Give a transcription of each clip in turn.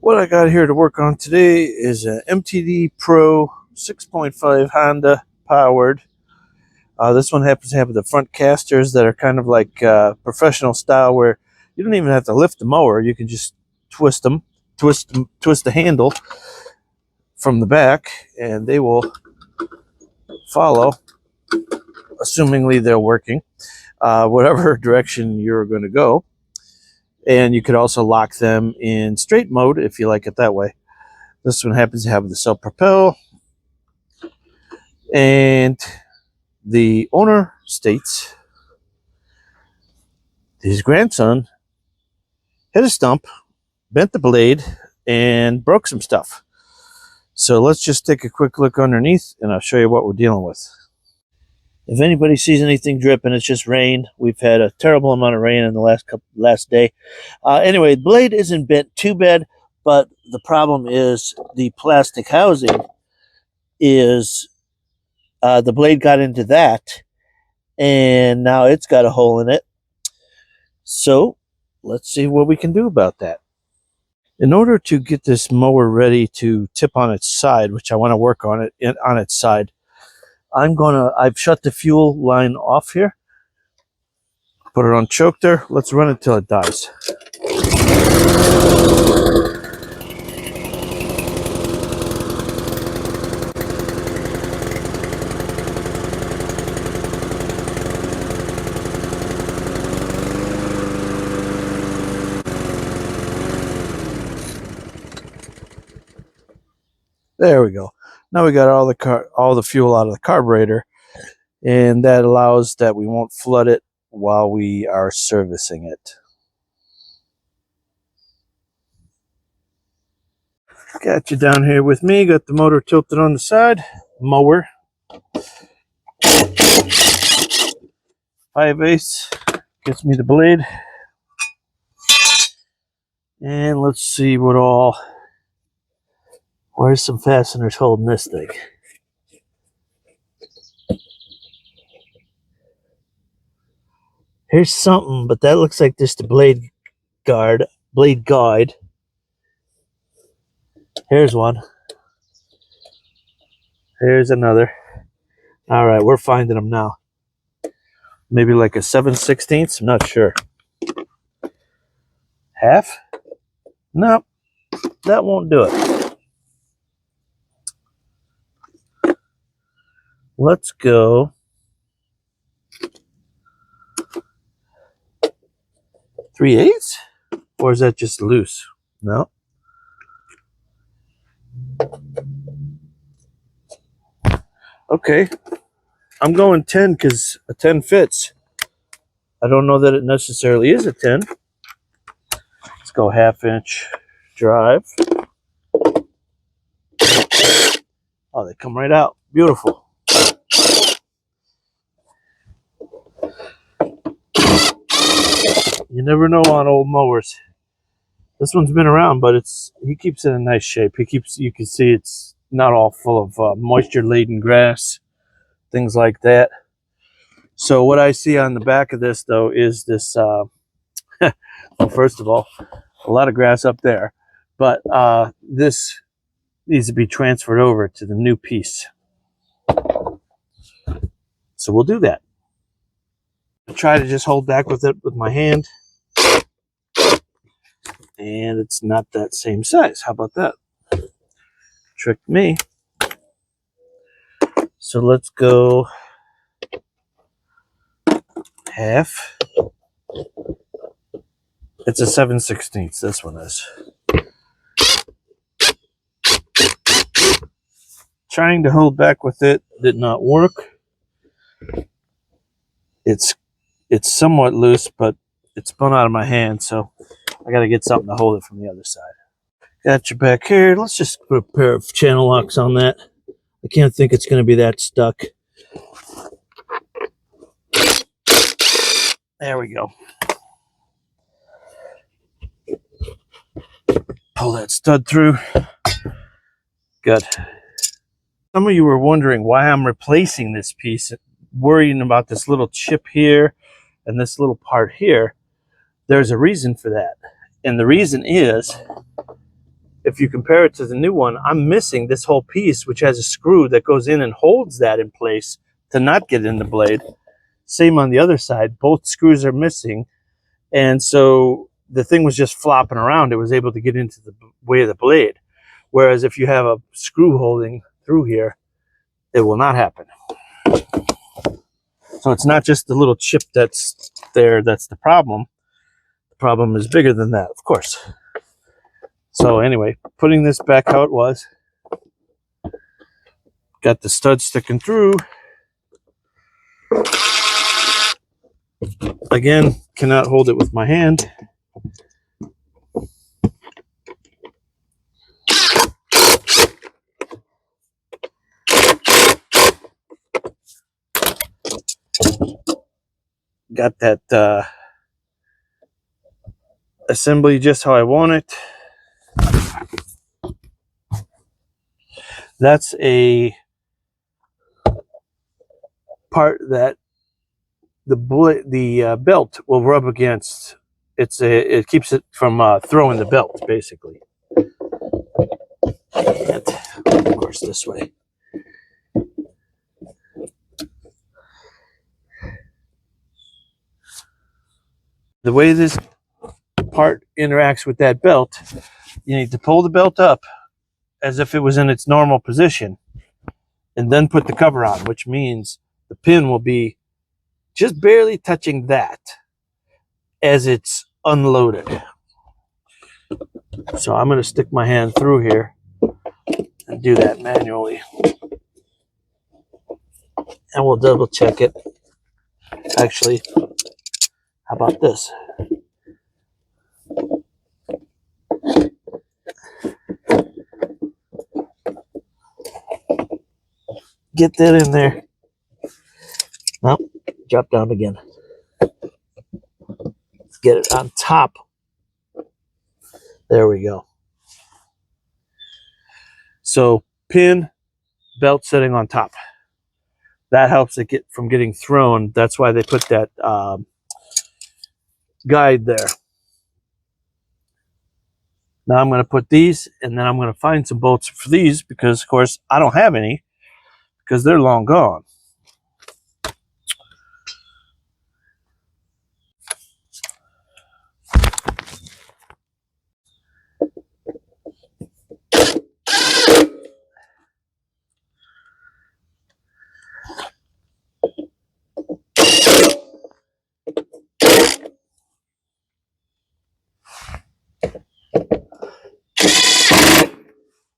What I got here to work on today is an Mtd Pro 6.5 Honda powered. This one happens to have the front casters that are kind of like professional style, where you don't even have to lift the mower. You can just twist the handle from the back, and they will follow, assumingly they're working, whatever direction you're going to go. And you could also lock them in straight mode if you like it that way. This one happens to have the self-propel, and the owner states his grandson hit a stump, bent the blade, and broke some stuff. So let's just take a quick look underneath, and I'll show you what we're dealing with. If anybody sees anything dripping, it's just rain. We've had a terrible amount of rain in the last day. Anyway, the blade isn't bent too bad, but the problem is the plastic housing is the blade got into that, and now it's got a hole in it. So let's see what we can do about that. In order to get this mower ready to tip on its side, which I want to work on it on its side, I've shut the fuel line off here. Put it on choke there. Let's run it till it dies. There we go. Now we got all the fuel out of the carburetor, and that allows that we won't flood it while we are servicing it. Got you down here with me. Got the motor tilted on the side. Mower. 5/8 gets me the blade. And let's see where's some fasteners holding this thing. Here's something, but that looks like just a blade guide. Here's one. Here's another. All right, we're finding them now. Maybe like a 7/16. I'm not sure. Half? Nope, that won't do it. Let's go 3/8, or is that just loose? No. Okay, I'm going 10 because a 10 fits. I don't know that it necessarily is a 10. Let's go 1/2 inch drive. Oh, they come right out. Beautiful. You never know on old mowers. This one's been around, but he keeps it in nice shape. You can see it's not all full of moisture-laden grass, things like that. So what I see on the back of this, though, is this, well, first of all, a lot of grass up there, but this needs to be transferred over to the new piece. So we'll do that. I'll try to just hold back with it with my hand. And it's not that same size. How about that? Tricked me. So let's go 1/2. It's a 7/16. This one is. Trying to hold back with it did not work. It's somewhat loose, but it spun out of my hand, so I got to get something to hold it from the other side. Got you back here. Let's just put a pair of channel locks on that. I can't think it's going to be that stuck. There we go. Pull that stud through. Good. Some of you were wondering why I'm replacing this piece, worrying about this little chip here and this little part here. There's a reason for that. And the reason is if you compare it to the new one, I'm missing this whole piece, which has a screw that goes in and holds that in place to not get in the blade. Same on the other side, both screws are missing. And so the thing was just flopping around. It was able to get into the way of the blade. Whereas if you have a screw holding through here, it will not happen. So it's not just the little chip that's there that's the problem. The problem is bigger than that, of course. So anyway, putting this back how it was. Got the stud sticking through. Again, cannot hold it with my hand. Got that assembly just how I want it. That's a part that the belt will rub against. It keeps it from throwing the belt, basically. And of course, this way. The way this part interacts with that belt, you need to pull the belt up as if it was in its normal position and then put the cover on, which means the pin will be just barely touching that as it's unloaded. So I'm going to stick my hand through here and do that manually. And we'll double check it. Actually, how about this? Get that in there. Nope, drop down again. Let's get it on top. There we go. So pin, belt sitting on top. That helps it get from getting thrown. That's why they put that guide there. Now I'm going to put these, and then I'm going to find some bolts for these because, of course, I don't have any because they're long gone.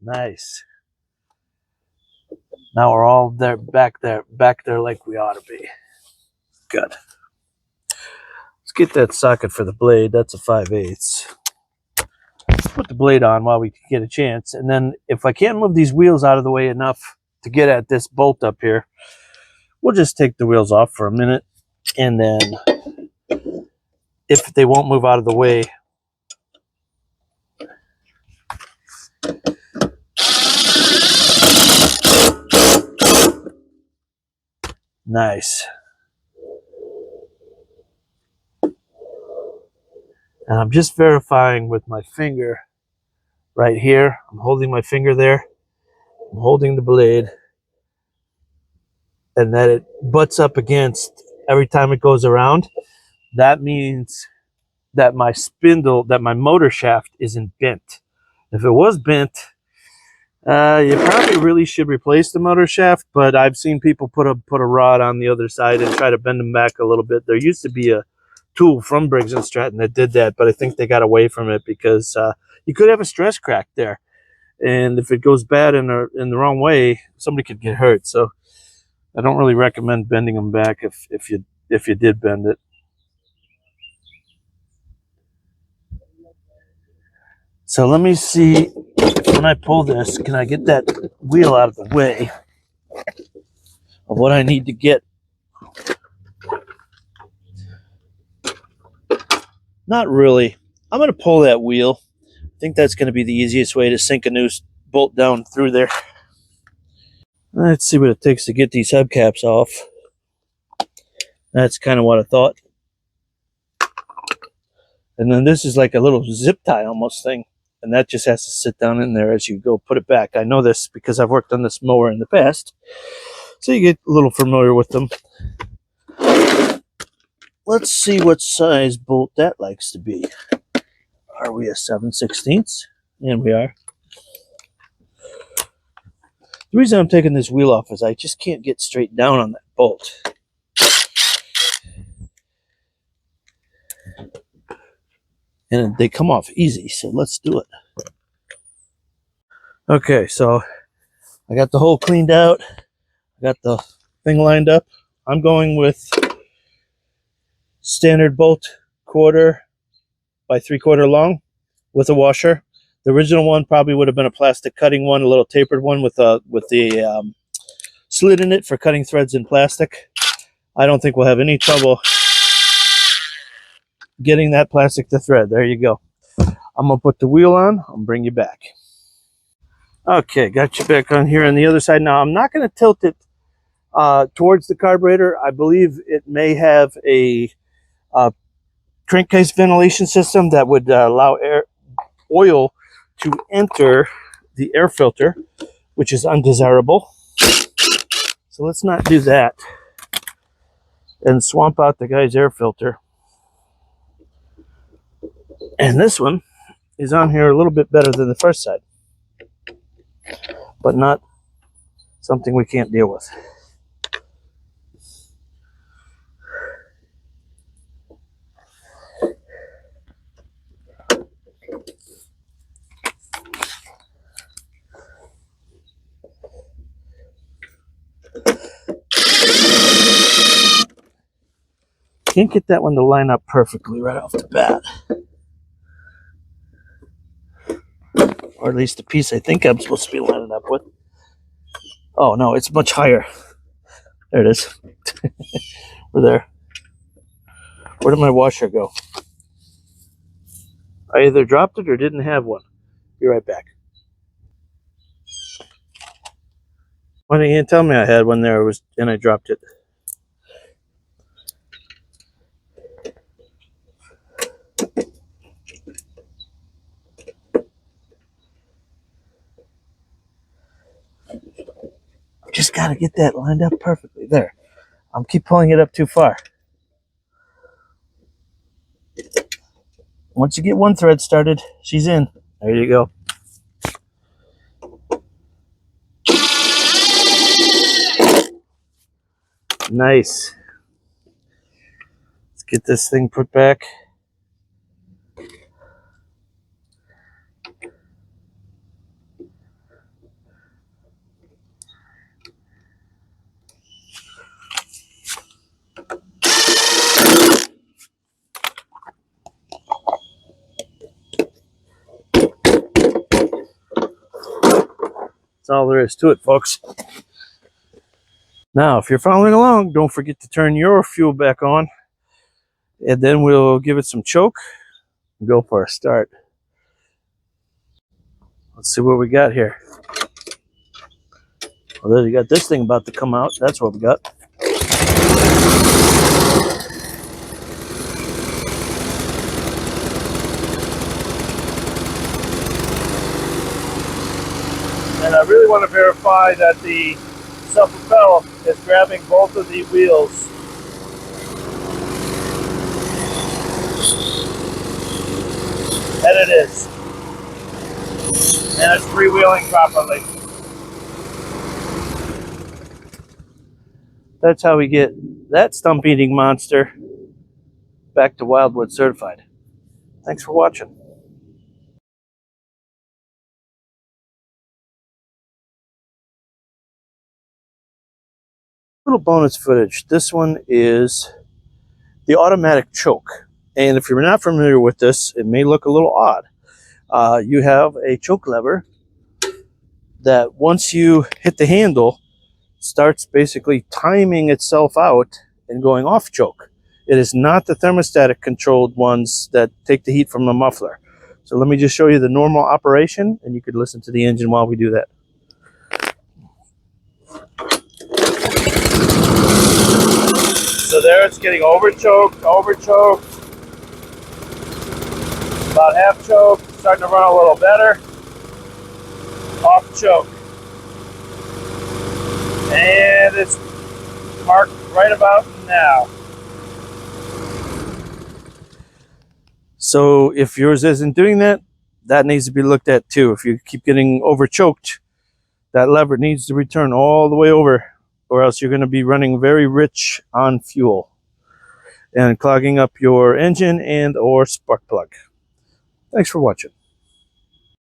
Nice. Now we're all there, back there like we ought to be. Good. Let's get that socket for the blade. That's a 5/8. Put the blade on while we get a chance. And then if I can't move these wheels out of the way enough to get at this bolt up here, we'll just take the wheels off for a minute. And then if they won't move out of the way, nice. And I'm just verifying with my finger right here. I'm holding my finger there. I'm holding the blade. And that it butts up against every time it goes around. That means that my spindle, that my motor shaft isn't bent. If it was bent, you probably really should replace the motor shaft, but I've seen people put a rod on the other side and try to bend them back a little bit. There used to be a tool from Briggs & Stratton that did that, but I think they got away from it because you could have a stress crack there. And if it goes bad in the wrong way, somebody could get hurt. So I don't really recommend bending them back if you did bend it. So let me see if when I pull this, can I get that wheel out of the way of what I need to get? Not really. I'm going to pull that wheel. I think that's going to be the easiest way to sink a new bolt down through there. Let's see what it takes to get these hubcaps off. That's kind of what I thought. And then this is like a little zip tie almost thing. and that just has to sit down in there as you go put it back. I know this because I've worked on this mower in the past, so you get a little familiar with them. Let's see what size bolt that likes to be. Are we a 7/16? And we are. The reason I'm taking this wheel off is I just can't get straight down on that bolt. And they come off easy, so let's do it. Okay, so I got the hole cleaned out. I got the thing lined up. I'm going with standard bolt 1/4 by 3/4 long with a washer. The original one probably would have been a plastic cutting one, a little tapered one with the slit in it for cutting threads in plastic. I don't think we'll have any trouble getting that plastic to thread. There you go. I'm going to put the wheel on. I'll bring you back. Okay, got you back on here on the other side. Now, I'm not going to tilt it towards the carburetor. I believe it may have a crankcase ventilation system that would allow oil to enter the air filter, which is undesirable. So let's not do that and swamp out the guy's air filter. And this one is on here a little bit better than the first side, but not something we can't deal with. Can't get that one to line up perfectly right off the bat. Or at least the piece I think I'm supposed to be lining up with. Oh no, it's much higher. There it is. We're there. Where did my washer go? I either dropped it or didn't have one. Be right back. Why didn't you tell me I had one there and I dropped it? Just got to get that lined up perfectly. There. I'm keep pulling it up too far. Once you get one thread started, she's in. There you go. Nice. Let's get this thing put back. That's all there is to it, folks. Now, if you're following along, don't forget to turn your fuel back on, and then we'll give it some choke and go for a start. Let's see what we got here. Well, there you got this thing about to come out. That's what we got. And I really want to verify that the self-propel is grabbing both of the wheels. And it is. And it's freewheeling properly. That's how we get that stump eating monster back to Wildwood certified. Thanks for watching. Little bonus footage. This one is the automatic choke. And if you're not familiar with this, it may look a little odd. You have a choke lever that once you hit the handle, starts basically timing itself out and going off choke. It is not the thermostatic controlled ones that take the heat from the muffler. So let me just show you the normal operation, and you could listen to the engine while we do that. So there it's getting over choked, About half choke, starting to run a little better. Off choke. And it's marked right about now. So if yours isn't doing that, that needs to be looked at too. If you keep getting over choked, that lever needs to return all the way over, or else you're going to be running very rich on fuel and clogging up your engine and or spark plug. Thanks for watching.